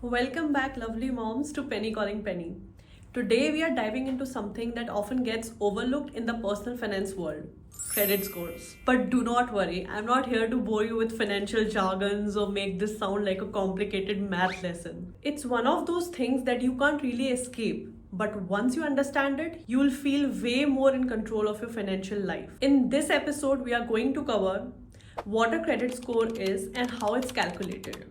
Welcome back, lovely moms, to Penny Calling Penny. Today, we are diving into something that often gets overlooked in the personal finance world: credit scores. But do not worry, I'm not here to bore you with financial jargons or make this sound like a complicated math lesson. It's one of those things that you can't really escape. But once you understand it, you'll feel way more in control of your financial life. In this episode, we are going to cover what a credit score is and how it's calculated,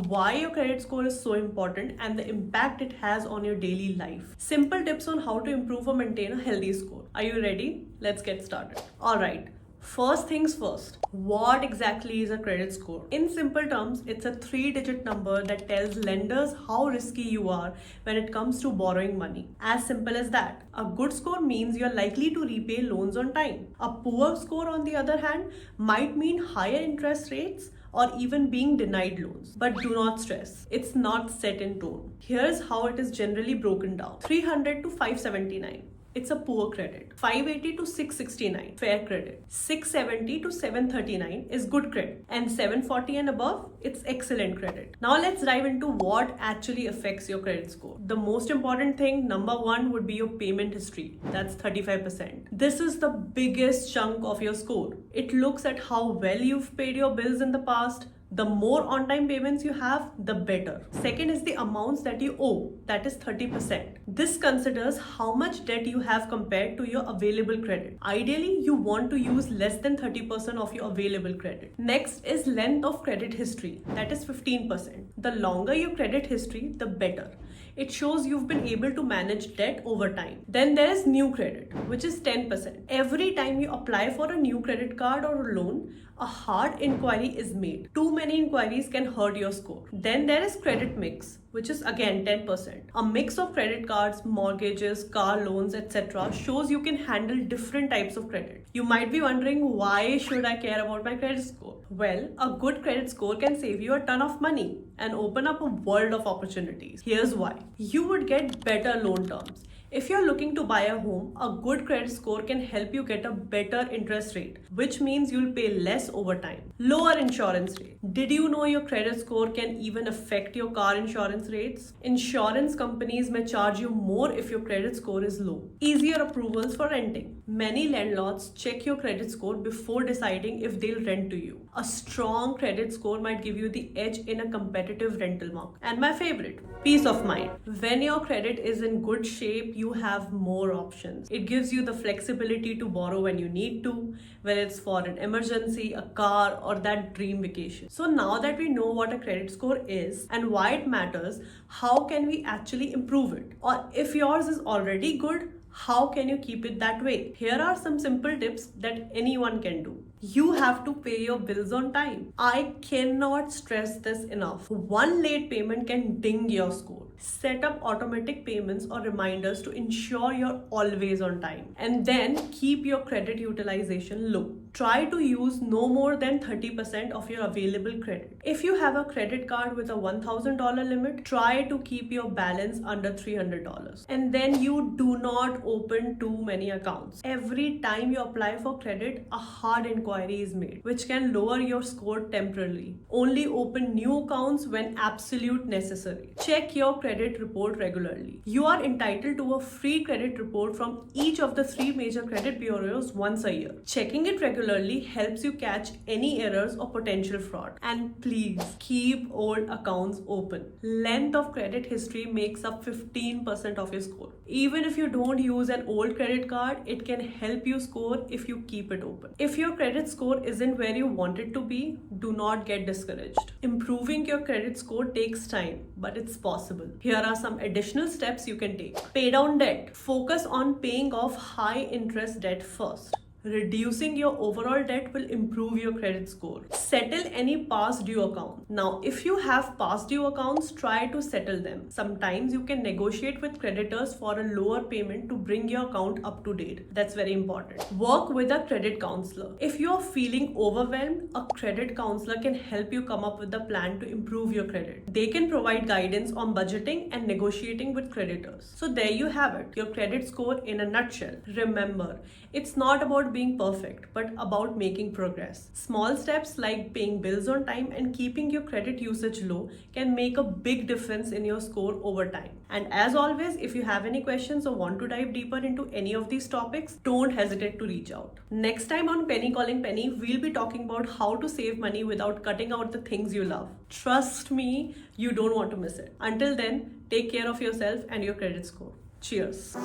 why your credit score is so important, and the impact it has on your daily life. Simple tips on how to improve or maintain a healthy score. Are you ready? Let's get started. Alright, first things first. What exactly is a credit score? In simple terms, it's a 3-digit number that tells lenders how risky you are when it comes to borrowing money. As simple as that. A good score means you're likely to repay loans on time. A poor score, on the other hand, might mean higher interest rates or even being denied loans. But do not stress, it's not set in stone. Here's how it is generally broken down: 300 to 579. It's a poor credit. 580 to 669, fair credit. 670 to 739 is good credit. And 740 and above, it's excellent credit. Now let's dive into what actually affects your credit score. The most important thing, number one, would be your payment history. That's 35%. This is the biggest chunk of your score. It looks at how well you've paid your bills in the past. The more on-time payments you have, the better. Second is the amounts that you owe, that is 30%. This considers how much debt you have compared to your available credit. Ideally, you want to use less than 30% of your available credit. Next is length of credit history, that is 15%. The longer your credit history, the better. It shows you've been able to manage debt over time. Then there is new credit, which is 10%. Every time you apply for a new credit card or a loan, a hard inquiry is made. Too many inquiries can hurt your score. Then there is credit mix, which is again 10%. A mix of credit cards, mortgages, car loans, etc. shows you can handle different types of credit. You might be wondering, why should I care about my credit score? Well, a good credit score can save you a ton of money and open up a world of opportunities. Here's why. You would get better loan terms. If you're looking to buy a home, a good credit score can help you get a better interest rate, which means you'll pay less over time. Lower insurance rate. Did you know your credit score can even affect your car insurance rates? Insurance companies may charge you more if your credit score is low. Easier approvals for renting. Many landlords check your credit score before deciding if they'll rent to you. A strong credit score might give you the edge in a competitive rental market. And my favorite, peace of mind. When your credit is in good shape, you have more options. It gives you the flexibility to borrow when you need to, whether it's for an emergency, a car, or that dream vacation. So now that we know what a credit score is and why it matters, how can we actually improve it? Or if yours is already good, how can you keep it that way? Here are some simple tips that anyone can do. You have to pay your bills on time. I cannot stress this enough. One late payment can ding your score. Set up automatic payments or reminders to ensure you're always on time. And then keep your credit utilization low. Try to use no more than 30% of your available credit. If you have a credit card with a $1,000 limit, try to keep your balance under $300. And then you do not open too many accounts. Every time you apply for credit, a hard inquiry is made, which can lower your score temporarily. Only open new accounts when absolute necessary. Check your credit report regularly. You are entitled to a free credit report from each of the 3 major credit bureaus once a year. Checking it regularly helps you catch any errors or potential fraud. And please keep old accounts open. Length of credit history makes up 15% of your score. Even if you don't use an old credit card, it can help you score if you keep it open. If your credit score isn't where you want it to be, do not get discouraged. Improving your credit score takes time, but it's possible. Here are some additional steps you can take. Pay down debt. Focus on paying off high interest debt first. Reducing your overall debt will improve your credit score. Settle any past due account. Now, if you have past due accounts, try to settle them. Sometimes you can negotiate with creditors for a lower payment to bring your account up to date. That's very important. Work with a credit counselor. If you're feeling overwhelmed, a credit counselor can help you come up with a plan to improve your credit. They can provide guidance on budgeting and negotiating with creditors. So there you have it, your credit score in a nutshell. Remember, it's not about about being perfect, but about making progress. Small steps like paying bills on time and keeping your credit usage low can make a big difference in your score over time. And as always, if you have any questions or want to dive deeper into any of these topics, don't hesitate to reach out. Next time on Penny Calling Penny, we'll be talking about how to save money without cutting out the things you love. Trust me, you don't want to miss it. Until then, take care of yourself and your credit score. Cheers.